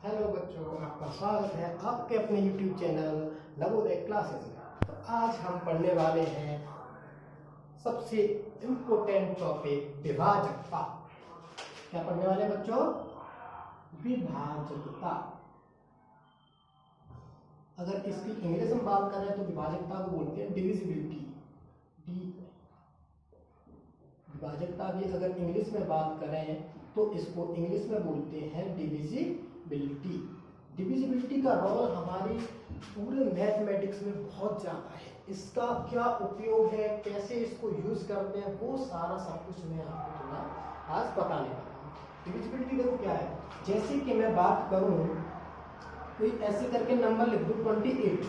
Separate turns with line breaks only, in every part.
Hello बच्चों, आपका स्वागत है आपके अपने YouTube चैनल नवोदय क्लासेस में। तो आज हम पढ़ने वाले हैं सबसे इम्पोर्टेंट टॉपिक विभाजकता। क्या पढ़ने वाले हैं बच्चों? विभाजकता। अगर इसकी इंग्लिश में बात करें तो विभाजकता को बोलते हैं डिविजिबिलिटी। विभाजकता की अगर इंग्लिश में बात करें तो इसको इंग्लिश में बोलते हैं डिविजिबिलिटी। डिविजिबिलिटी का रोल हमारी पूरे मैथमेटिक्स में बहुत ज़्यादा है। इसका क्या उपयोग है, कैसे इसको यूज करते हैं, वो सारा सब कुछ मैं आपको थोड़ा आज बताने वाला हूँ। डिविजिबिलिटी देखो क्या है। जैसे कि मैं बात करूँ, कोई ऐसे करके नंबर लिख दूँ 28,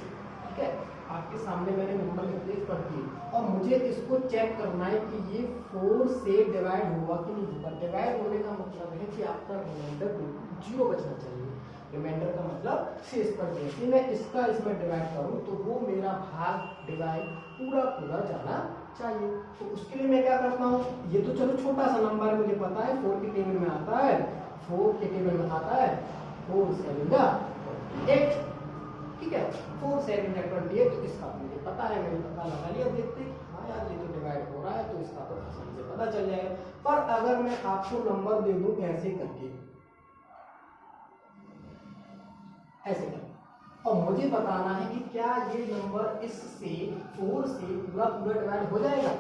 ठीक है, आपके सामने मैंने नंबर लिख दिया 28 और मुझे इसको चेक करना है कि ये 4 से डिवाइड हुआ कि नहीं हुआ। डिवाइड होने का मतलब है कि आपका रिमाइंडर 0 बचना चाहिए। रिमाइंडर का मतलब शेष पर जैसे मैं इसका इसमें डिवाइड करूं तो वो मेरा भाग डिवाइड पूरा जाना चाहिए। तो उसके लिए मैं क्या करता हूँ, ये तो चलो छोटा सा नंबर मुझे पता है, 4 के टेबल में आता है, 4 के टेबल में आता है 4 7 8, ठीक है, 4 7 28। तो इसका मुझे पता है, मैंने पता लगा लिया। देखते हैं हाँ यार ये तो डिवाइड हो रहा है, तो इसका तो आसानी से पता चल जाएगा। पर अगर मैं आपको नंबर दे दूं ऐसे करके और मुझे बताना है कि क्या ये नंबर इससे 4 से पूरा डिवाइड हो जाएगा,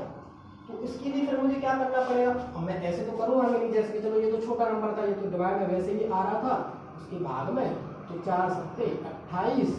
तो इसके लिए फिर मुझे क्या करना पड़ेगा। अब मैं ऐसे तो करूँगा नहीं, जैसे कि चलो ये तो छोटा नंबर था, ये तो डिवाइड में वैसे ही आ रहा था उसके भाग में, तो 4 7 28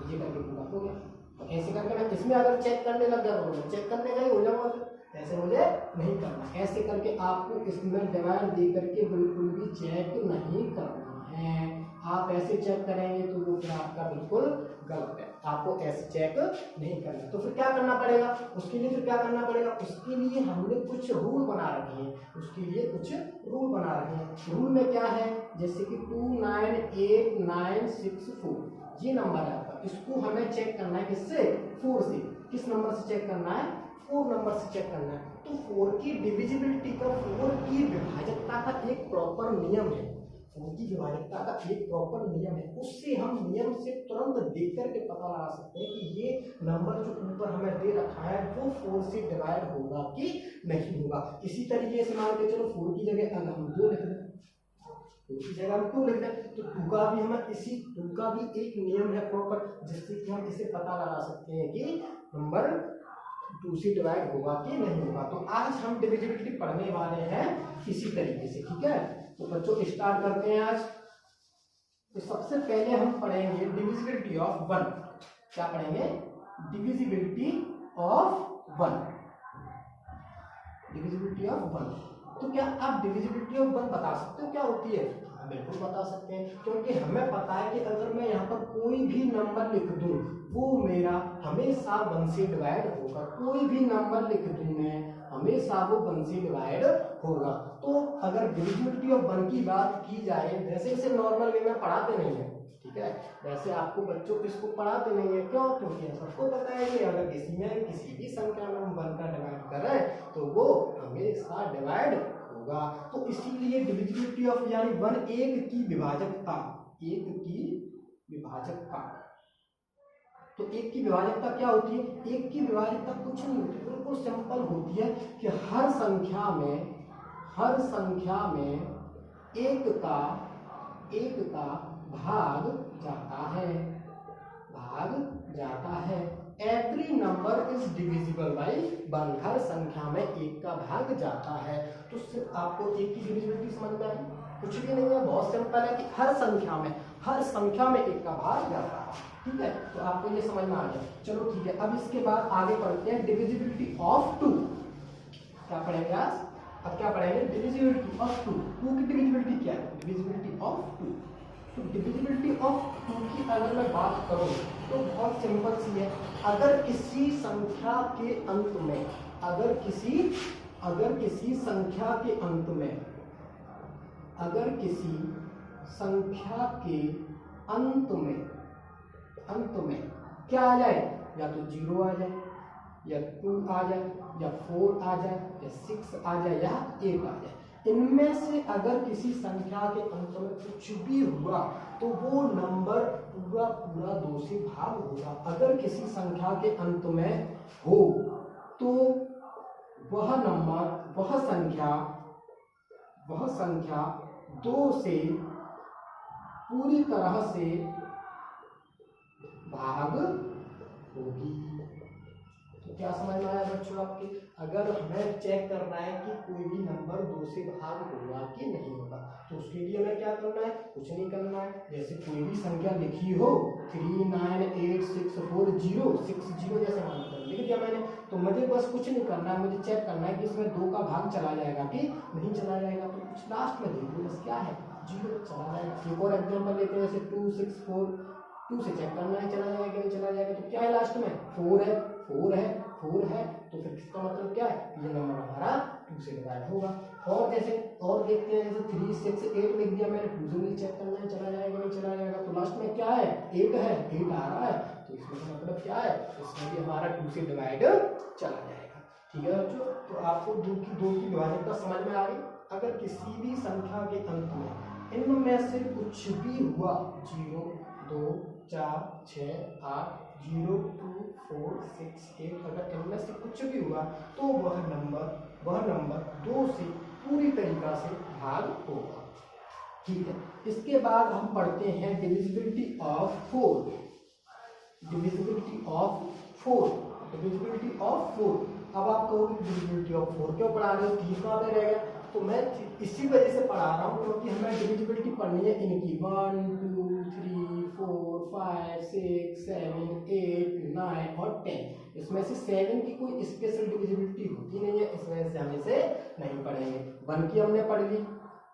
ये करके पूरा हो गया। तो ऐसे करके मैं इसमें अगर चेक करने लग गया तो मैं चेक करने का ही हो जाऊंगा, फिर ऐसे मुझे नहीं करना। ऐसे करके आपको इसमें डिवाइड दे करके बिल्कुल भी चेक नहीं करना है। आप ऐसे चेक करेंगे तो वो फिर आपका बिल्कुल गलत है, आपको ऐसे चेक नहीं करना। तो फिर क्या करना पड़ेगा, उसके लिए फिर क्या करना पड़ेगा, उसके लिए हमने कुछ रूल बना रखे हैं। उसके लिए कुछ रूल बना रखे हैं। रूल में क्या है, जैसे कि 2 9 8 9 6 4 ये नंबर है आपका, इसको हमें चेक करना है किससे, 4 से। किस नंबर से चेक करना है, 4 नंबर से चेक करना है। तो 4 की डिविजिबिलिटी का, 4 की विभाजकता का एक प्रॉपर नियम है। 4 की विभाजकता का एक प्रॉपर नियम है, उससे हम नियम से तुरंत देख करके पता लगा सकते हैं कि ये नंबर जो ऊपर हमें दे रखा है वो 4 से डिवाइड होगा कि नहीं होगा। इसी तरीके से मान के चलो 4 की जगह अगर हम 2 लिख दें, 2 की जगह हम 2 लिख दें, तो 2 का भी हमें इसी 2 का भी एक नियम है प्रॉपर, जिससे कि हम इसे पता लगा सकते हैं कि नंबर 2 से डिवाइड होगा कि नहीं होगा। तो आज हम डिविजिबिलिटी पढ़ने वाले हैं इसी तरीके से, ठीक है। तो बच्चों स्टार्ट करते हैं आज। तो सबसे पहले हम पढ़ेंगे डिविजिबिलिटी ऑफ 1। क्या पढ़ेंगे, डिविजिबिलिटी ऑफ 1। Divisibility of 1। तो क्या आप डिविजिबिलिटी ऑफ 1 बता सकते हो क्या होती है? हाँ बिल्कुल बता सकते हैं, क्योंकि हमें पता है कि अगर मैं यहाँ पर कोई भी नंबर लिख दूं वो मेरा हमेशा 1 से डिवाइड होगा। कोई भी नंबर लिख दूं मैं हमेशा वो 1 से डिवाइड होगा। तो अगर डिविजिबिलिटी ऑफ 1 की बात की जाए, वैसे इसे नॉर्मल वे में पढ़ाते नहीं है, ठीक है, वैसे आपको बच्चों को इसको पढ़ाते नहीं है। क्यों? क्योंकि सबको पता है कि अगर किसी भी संख्या में हम 1 का डिवाइड कर रहे हैं तो वो हमेशा डिवाइड होगा। तो इसीलिए डिविजिबिलिटी ऑफ यानी 1 एक की विभाजकता, एक की विभाजकता। तो एक की विभाजकता क्या होती है? एक की विभाजकता कुछ नहीं होती, बिल्कुल सिंपल होती है कि हर संख्या में एक का भाग जाता है। Every number is divisible by 1। हर संख्या में एक का भाग जाता है। तो सिर्फ आपको एक की डिविजिबिलिटी समझ में आई, कुछ भी नहीं है, बहुत सिंपल है कि हर संख्या में एक का भाग जाता है, ठीक है। तो आपको ये समझ में आ गया। चलो ठीक है, अब इसके बाद आगे पढ़ते हैं डिविजिबिलिटी ऑफ 2। क्या पढ़ेंगे आज? अब क्या पढ़ेंगे, डिविजिबिलिटी ऑफ 2। 2 की डिविजिबिलिटी क्या है, डिविजिबिलिटी ऑफ 2। तो डिविजिबिलिटी ऑफ 2 की अगर मैं बात करूं तो बहुत सिंपल सी है। अगर किसी संख्या के अंत में, अगर किसी संख्या के अंत में क्या आ जाए, या तो 0 आ जाए, या 2 आ जाए, या 4 आ जाए, या 6 आ जाए, या 8 आ जाए। इनमें से अगर किसी संख्या के अंत में कुछ भी हुआ तो वो नंबर पूरा पूरा 2 से भाग होगा। अगर किसी संख्या के अंत में हो तो वह नंबर वह संख्या 2 से पूरी तरह से भाग होगी। तो क्या समझ में आया बच्चों आपके? अगर हमें चेक करना है कि कोई भी नंबर 2 से भाग होगा कि नहीं होगा तो उसके लिए हमें क्या करना है? कुछ नहीं करना है। जैसे कोई भी संख्या लिखी हो 3986406 जैसे मानकर लिख दिया मैंने, तो मुझे बस कुछ नहीं करना है, मुझे चेक करना है कि इसमें 2 का भाग चला जाएगा कि नहीं चला जाएगा। तो कुछ लास्ट में देख लो बस क्या है, 0 चला जाएगा। एक और एग्जाम्पल लेते हैं, जैसे 264 से चेक करना है चला जाएगा नहीं चला जाएगा। तो क्या है लास्ट में? 4 है, 4 है, 4 है, तो फिर इसका मतलब क्या है? ये नंबर हमारा 2 से डिवाइड होगा। और जैसे और देखते हैं, जैसे 368 लिख दिया मैंने, 2 से चेक करना है चला जाएगा नहीं चला जाएगा। तो लास्ट में क्या है? 8 है, 8 आ रहा है, तो इसमें का मतलब क्या है? इसमें भी हमारा 2 से डिवाइड चला जाएगा। ठीक है बच्चों, तो आपको 2 की विभाजकता समझ में आ गई। अगर किसी भी संख्या के अंत में इनमें से कुछ भी हुआ, 0 2 4 6 8 0 2 4 6 8, अगर इनमें से कुछ भी हुआ तो वह नंबर 2 से पूरी तरीका से भाग होगा। ठीक है, इसके बाद हम पढ़ते हैं डिविजिबिलिटी ऑफ 4। Divisibility of 4। अब आप कहोगे डिविजिबिलिटी ऑफ 4 क्यों पढ़ा रहे हो, 3 कहाँ पे रह गया? तो मैं इसी वजह से पढ़ा रहा हूँ क्योंकि हमें डिविजिबिलिटी पढ़नी है इनकी 1 2 3 4 5 6 7 8 9 और 10। इसमें से 7 की कोई स्पेशल डिविजिबिलिटी होती नहीं है, इस वजह से हम इसे नहीं पढ़ेंगे। 1 की हमने पढ़ ली,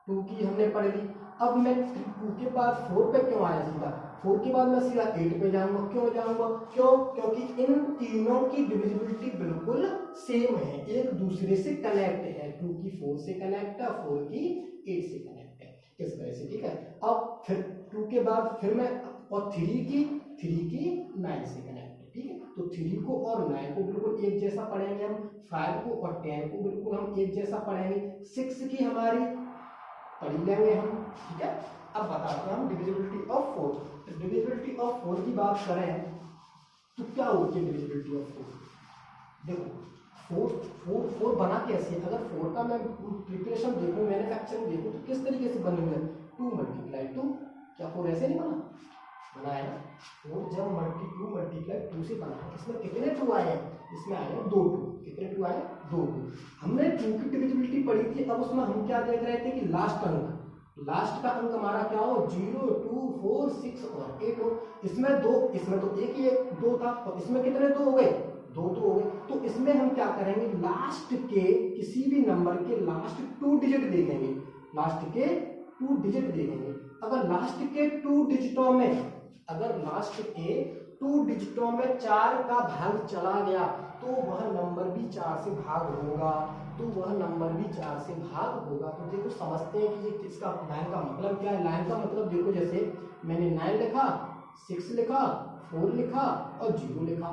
2 की हमने पढ़ ली। अब मैं 2 के बाद 4 पे क्यों आया सीधा? 4 के बाद मैं सीधा 8 पे जाऊंगा। क्यों जाऊंगा? क्योंकि इन तीनों की डिविजिबिलिटी बिल्कुल सेम है, एक दूसरे से कनेक्ट है। 2 की 4 से कनेक्ट है, 4 की 8 से कनेक्ट है, इस वजह से। ठीक है, अब फिर 2 के बाद फिर मैं और 3 की 9 से कनेक्ट है। ठीक है, तो 3 को और 9 को बिल्कुल एक जैसा पढ़ेंगे हम, 5 को और 10 को बिल्कुल हम एक जैसा पढ़ेंगे, 6 की हमारी पढ़ लेंगे हम। ठीक है, अब बताते हैं हम डिविजिबिलिटी ऑफ 4। डिविजिबिलिटी ऑफ 4 की बात करें तो क्या होती है डिविजिबिलिटी ऑफ 4? देखो 4 बना कैसे? अगर 4 का मैं प्रिपरेशन देखूं, मैन्युफैक्चरिंग देखूं तो किस तरीके से बने हुए? 2 × 2। क्या 4 ऐसे नहीं बना है ना? 4 जब 2 × 2 से बना है। इसमें कितने 2 आए हैं? इसमें आए हैं 2 2। कितने 2 आए? 2 2। हमने 2 की डिविजिबिलिटी पढ़ी थी, अब उसमें हम क्या देख रहे थे कि लास्ट का अंक हमारा क्या हो? 0 2 4 6 और 8 हो। इसमें तो एक ही 2 था, और इसमें कितने 2 हो गए? 2 हो गए। तो इसमें हम क्या करेंगे? लास्ट के किसी भी नंबर के लास्ट 2 डिजिट देखेंगे, अगर लास्ट के 2 डिजिटों में 4 का भाग चला गया तो वह नंबर भी 4 से भाग होगा। तो देखो समझते हैं कि ये किसका लाइन का मतलब क्या है। लाइन का मतलब देखो, जैसे मैंने 9 लिखा, 6 लिखा, 4 लिखा और 0 लिखा,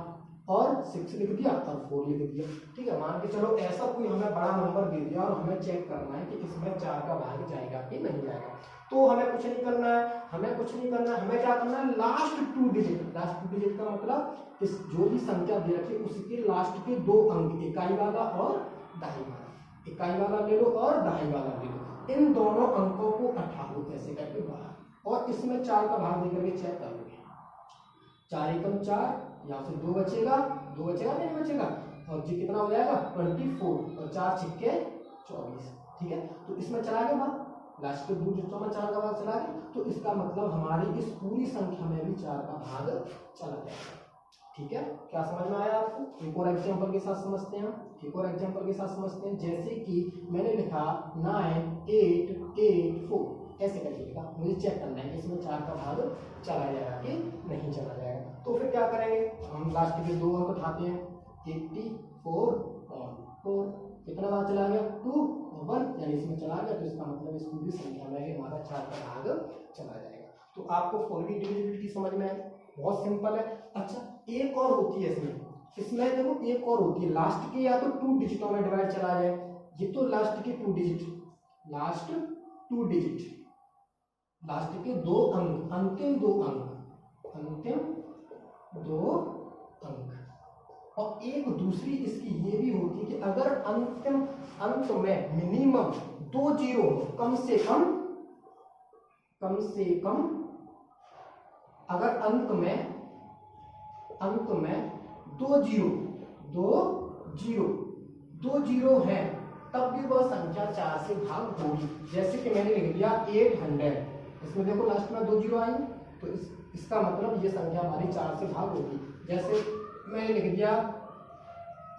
और 6 लिख दिया और 4 लिख दिया। ठीक है, मान के चलो ऐसा कोई हमें बड़ा नंबर दे दिया और हमें चेक करना है कि इसमें 4 का भाग जाएगा कि नहीं जाएगा। तो हमें कुछ नहीं करना है, हमें क्या करना है? लास्ट 2 डिजिट का मतलब इस जो भी संख्या दे रखी है उसके लास्ट के 2 अंक, इकाई वाला और दहाई वाला। इकाई वाला ले लो और दहाई वाला ले लो, इन दोनों अंकों को उठा लो ऐसे करके बाहर, और इसमें 4 का भाग दे करके चेक कर लोगे। 4 एकम 4, यहाँ से 2 बचेगा नहीं बचेगा, और जी कितना हो जाएगा? 24, और 4 छिक्के 24। ठीक है, तो इसमें चला गया भाग, लास्ट के 2 डिजिटों में 4 का भाग चला गया, तो इसका मतलब हमारी इस पूरी संख्या में भी 4 का भाग चला जाएगा। ठीक है, क्या समझ में आया आपको? एक और एग्जांपल के साथ समझते हैं। जैसे कि मैंने लिखा 9 8 8 4, ऐसे करके लिखा, मुझे चेक करना है कि इसमें 4 का भाग चला जाएगा कि नहीं चला जाएगा। तो फिर क्या करेंगे? हम लास्ट के 2 अंक उठाते हैं, 84 और 4, कितना बार चला गया? 2 और 1, यानी इसमें चला गया, तो इसका मतलब इस पूरी संख्या में हमारा 4 का भाग चला जाएगा। तो आपको 4 की डिविजिबिलिटी समझ में आई, बहुत सिंपल है। अच्छा, एक और होती है इसमें देखो, एक और होती है, लास्ट के या तो 2 डिजिटों में डिवाइड चला जाए। ये तो लास्ट के 2 डिजिट लास्ट 2 डिजिट, लास्ट के 2 अंक, अंतिम 2 अंक, अंतिम 2 अंक। और एक दूसरी इसकी ये भी होती है कि अगर अंतिम अंत में मिनिमम 2 जीरो, कम से कम अगर अंत में 2 जीरो है तब भी वह संख्या 4 से भाग होगी। जैसे कि मैंने लिख दिया 800, इसमें देखो लास्ट में 2 जीरो आई, तो इसका मतलब ये संख्या हमारी 4 से भाग होगी। जैसे मैंने लिख दिया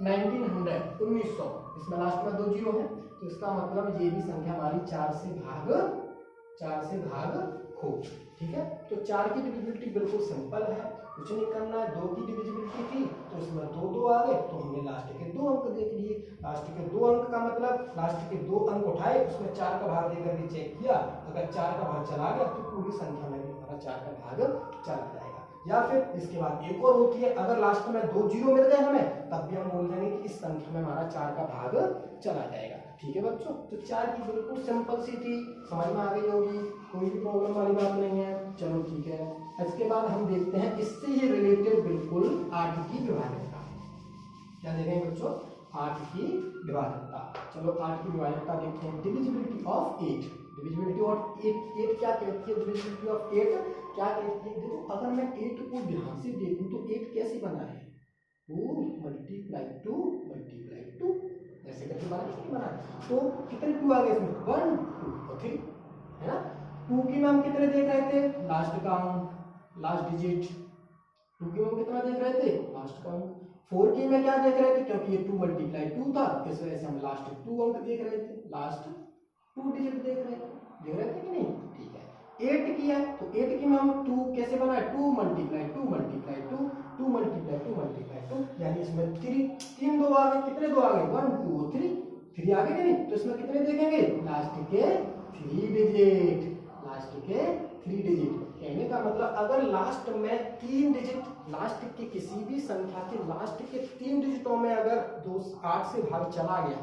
1900, 1900, इसमें लास्ट में 2 जीरो है, तो इसका मतलब ये भी संख्या हमारी 4 से भाग होगी। ठीक है, तो 4 की डिविजिबिलिटी बिल्कुल सिंपल है, कुछ नहीं करना है। 2 की डिविजिबिलिटी थी तो इसमें 2 आ गए, तो हमने लास्ट के 2 अंक देख लिए। लास्ट के 2 अंक का मतलब लास्ट के 2 अंक उठाए, उसमें 4 का भाग देकर के चेक किया, अगर 4 का भाग चला गया तो पूरी संख्या में भी हमारा 4 का भाग चला जाएगा। या फिर इसके बाद एक और होती है, अगर लास्ट में 2 जीरो मिल गए हमें, तब भी हम बोल देंगे कि इस संख्या में हमारा 4 का भाग चला जाएगा। ठीक है बच्चों, तो 4 की बिल्कुल सिंपल सी थी, समझ में आ गई होगी, कोई भी प्रॉब्लम वाली बात नहीं है। चलो ठीक है, इसके बाद हम देखते हैं इससे ही रिलेटेड बिल्कुल 8 की विभाजकता। क्या देखेंगे बच्चों? 8 की विभाजकता। चलो 8 की विभाजकता देखते हैं। डिविजिबिलिटी ऑफ 8, डिविजिबिलिटी ऑफ 8 क्या कहती है? डिविजिबिलिटी ऑफ 8 क्या कहती है? देखो अगर मैं 8 को ध्यान से देखूं तो 8 कैसे बना है? 2 मल्टीप्लाई 2 मल्टीप्लाई 2, ऐसे करके बना। तो कितने 2 आ गए इसमें? 1 2 और 3, है ना। 2 की में हम कितने देख रहे थे? लास्ट का अंक, लास्ट डिजिट। 2 की में हम कितना देख रहे थे? लास्ट का अंक। 4 की में क्या देख रहे थे? क्योंकि ये 2 मल्टीप्लाई 2 था, इस वजह से हम लास्ट 2 अंक देख रहे थे, लास्ट 2 डिजिट देख रहे थे कि नहीं? ठीक है। 8 की है तो 8 की में हम 2 कैसे बना है? 2 मल्टीप्लाई 2 मल्टीप्लाई 2 2 मल्टीप्लाई 2 मल्टीप्लाई 2, यानी इसमें 3 2 आ गए। कितने 2 आ गए? 1 2 3 आ गए कि नहीं? तो इसमें कितने देखेंगे? लास्ट के 3 डिजिट, लास्ट के 3 डिजिट। कहने का मतलब अगर लास्ट में 3 डिजिट, लास्ट के किसी भी संख्या के लास्ट के 3 डिजिटों में अगर 8 से भाग चला गया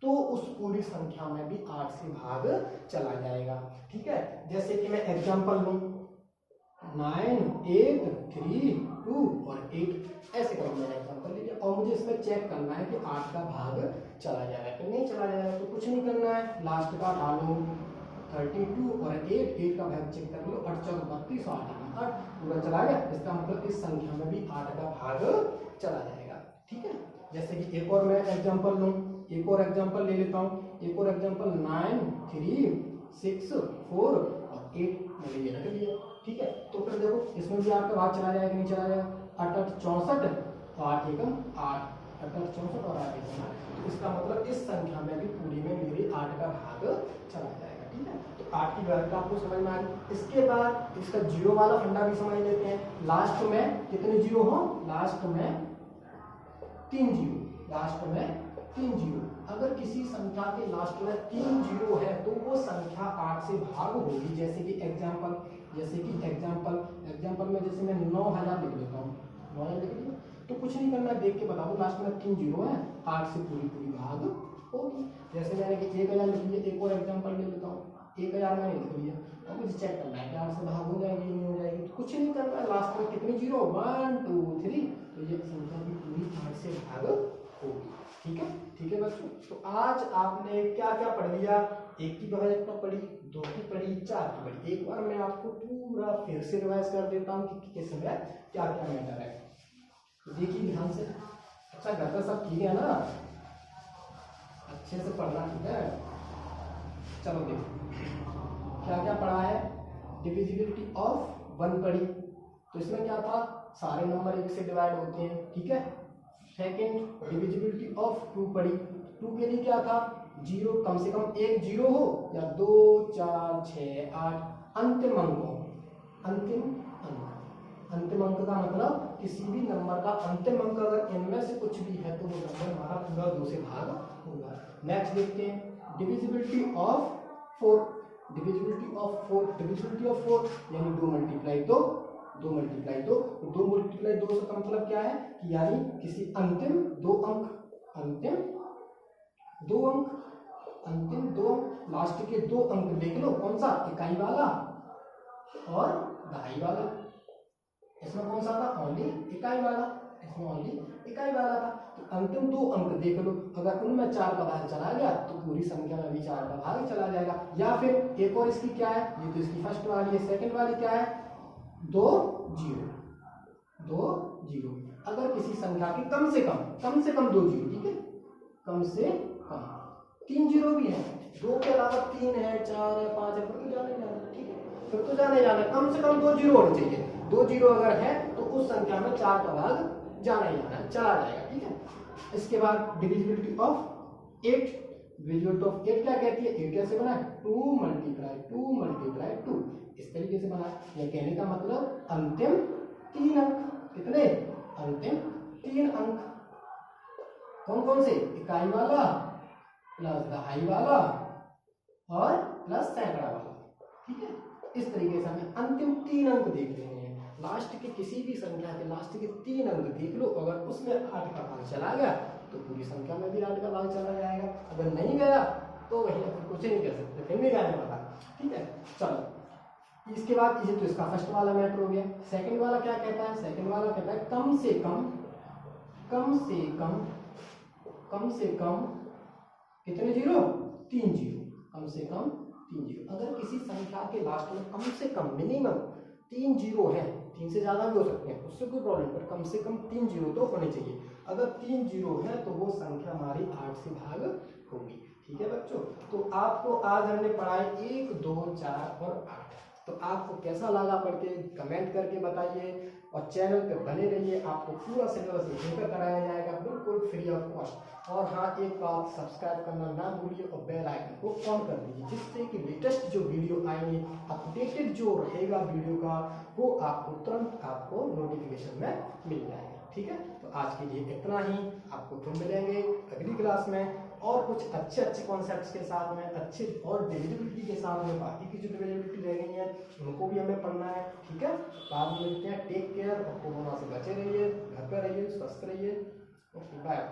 तो उस पूरी संख्या में भी 8 से भाग चला जाएगा। ठीक है, जैसे कि मैं एग्जांपल लूं 9 8 3 2 और 8, ऐसे करूँ मैंने एग्जांपल लीजिए, और मुझे इसमें चेक करना है कि 8 का भाग चला जाएगा कि नहीं चला जाएगा। तो कुछ नहीं करना है, लास्ट का डालो 32 और 8 का भाग चेक कर लो, 8 4 32 8 पूरा चला गया। इसका मतलब इस संख्या में भी 8 का भाग चला जाएगा। ठीक है, जैसे कि एक और मैं एग्जांपल लूं, एक और एग्जांपल ले लेता हूं। एक और एग्जांपल 9 3 6 4 और 8 मैंने ये रख लिया। ठीक है, तो फिर देखो इसमें भी 8 का भाग चला जाएगा कि नहीं चला जाएगा? 8 8 64 तो 8 एकम 8, 8 8 64 और 8 एकम 8, तो इसका मतलब इस संख्या में भी पूरी में मेरे 8 का भाग चला जाएगा। ठीक है, तो 8 की वैल्यू आपको समझ में आ गई। इसके बाद इसका जीरो वाला फंडा भी समझ लेते हैं। लास्ट में कितने जीरो हो? लास्ट में 3 जीरो, लास्ट में 3 जीरो। अगर किसी संख्या के लास्ट में 3 जीरो है तो वो संख्या 8 से भाग होगी। जैसे कि एग्जांपल में जैसे मैं 9000 लिख लेता हूँ, 9000 लिख दिया, तो कुछ नहीं करना, देख के बता दो लास्ट में 3 जीरो है, 8 से पूरी भाग होगी। जैसे मैंने 1000 लिख लिया, एक और एग्जांपल ले लेता हूँ, 1000 मैंने लिख लिया, और मुझे चेक करना है कि 8 से भाग हो जाएगी नहीं हो जाएगी। तो कुछ नहीं करना है, लास्ट में कितनी जीरो? 1 2 3, तो ये संख्या भी पूरी 8 से भाग होगी। ठीक है बच्चों, तो आज आपने क्या क्या पढ़ लिया? 1 की विभाजकता पढ़ी, 2 की पढ़ी, 4 की पढ़ी। एक बार मैं आपको पूरा फिर से रिवाइज कर देता हूँ कि किस में क्या क्या मैटर है। देखिए ध्यान से। अच्छा घर का सब ठीक है ना? अच्छे से पढ़ना, ठीक है? चलो देखो क्या क्या पढ़ा है। डिविजिबिलिटी ऑफ 1 पढ़ी, तो इसमें क्या था? सारे नंबर 1 से डिवाइड होते हैं। ठीक है। सेकेंड डिविजिबिलिटी ऑफ 2 पढ़ी, 2 के लिए क्या था? जीरो, कम से कम एक जीरो हो या 2 4 6 8 अंतिम अंक हो। अंतिम अंक का मतलब किसी भी नंबर का अंतिम अंक अगर इनमें से कुछ भी है तो वो नंबर हमारा पूरा 2 से भाग होगा। नेक्स्ट देखते हैं डिविजिबिलिटी ऑफ 4। डिविजिबिलिटी ऑफ 4 यानी 2 मल्टीप्लाई 2 2 मल्टीप्लाई 2 का मतलब क्या है कि यानी किसी अंतिम 2 अंक अंतिम दो लास्ट के दो अंक देख लो, कौन सा, इकाई वाला और दहाई वाला। इसमें कौन सा था, ओनली इकाई वाला, इसमें ओनली इकाई वाला था। तो अंतिम दो अंक देख लो, अगर उनमें 4 का भाग चला गया तो पूरी संख्या में भी 4 का भाग चला जाएगा। या फिर एक और इसकी क्या है, ये तो इसकी फर्स्ट वाली है, सेकंड वाली क्या है, 2 0, 2 0। अगर किसी संख्या की कम से कम 2 0, ठीक है, कम से कम 3 0 भी है, 2 के अलावा 3 है, 4 है, 5 है, फिर तो जाने जाना, ठीक है, फिर तो जाने जाना, कम से कम 2 0 होने चाहिए। 2 0 अगर है तो उस संख्या में 4 का भाग जाना ही जाना, चला जाएगा, ठीक है। इसके बाद डिविजिबिलिटी ऑफ 8, डिविजिबिलिटी ऑफ 8 क्या कहती है, 8 कैसे बना है, 2 × 2 इस तरीके से बना है। यह कहने का मतलब अंतिम 3 अंक, कितने, अंतिम 3 अंक, कौन कौन से, इकाई वाला प्लस दहाई वाला और प्लस सैकड़ा वाला, ठीक है। इस तरीके से हमें अंतिम 3 अंक देख लेने हैं। लास्ट के किसी भी संख्या के लास्ट के 3 अंक देख लो, अगर उसमें 8 का भाग चला गया तो पूरी संख्या में भी 8 का भाग चला जाएगा, अगर नहीं गया तो वही कुछ नहीं कर सकते, फिर नहीं जाने वाला, ठीक है। चलो इसके बाद ये तो इसका फर्स्ट वाला मैटर हो गया। सेकंड वाला क्या कहता है, सेकंड वाला कहता है कम से कम कितने 0, 3 0, कम से कम 3 0। अगर किसी संख्या के लास्ट में कम से कम मिनिमम 3 0 है, 3 से ज्यादा भी हो सकते हैं, उससे कोई प्रॉब्लम, पर कम से कम 3 0 तो होने चाहिए। अगर 3 0 है तो वो संख्या हमारी 8 से भाग होगी, ठीक है बच्चों। तो आपको आज हमने पढ़ाई 1 2 4 और 8। तो आपको कैसा लगा पढ़ के कमेंट करके बताइए, और चैनल पे बने रहिए, आपको पूरा सिलेबस यहीं पर कराया जाएगा बिल्कुल फ्री ऑफ कॉस्ट। और हाँ, एक बात, सब्सक्राइब करना ना भूलिए और बेल आइकन को ऑन कर दीजिए, जिससे कि लेटेस्ट जो वीडियो आएंगे, अपडेटेड जो रहेगा वीडियो का, वो आपको तुरंत आपको नोटिफिकेशन में मिल जाएगा, ठीक है। तो आज के लिए इतना ही, आपको फिर मिलेंगे अगली क्लास में और कुछ अच्छे कॉन्सेप्ट्स के साथ में, अच्छे और डिविजिबिलिटी के साथ में। बाकी की जो डिविजिबिलिटी रह गई है उनको भी हमें पढ़ना है, ठीक है। बाद में मिलते हैं, टेक केयर, और कोरोना से बचे रहिए, घर पर रहिए, स्वस्थ रहिए, ओके बाय।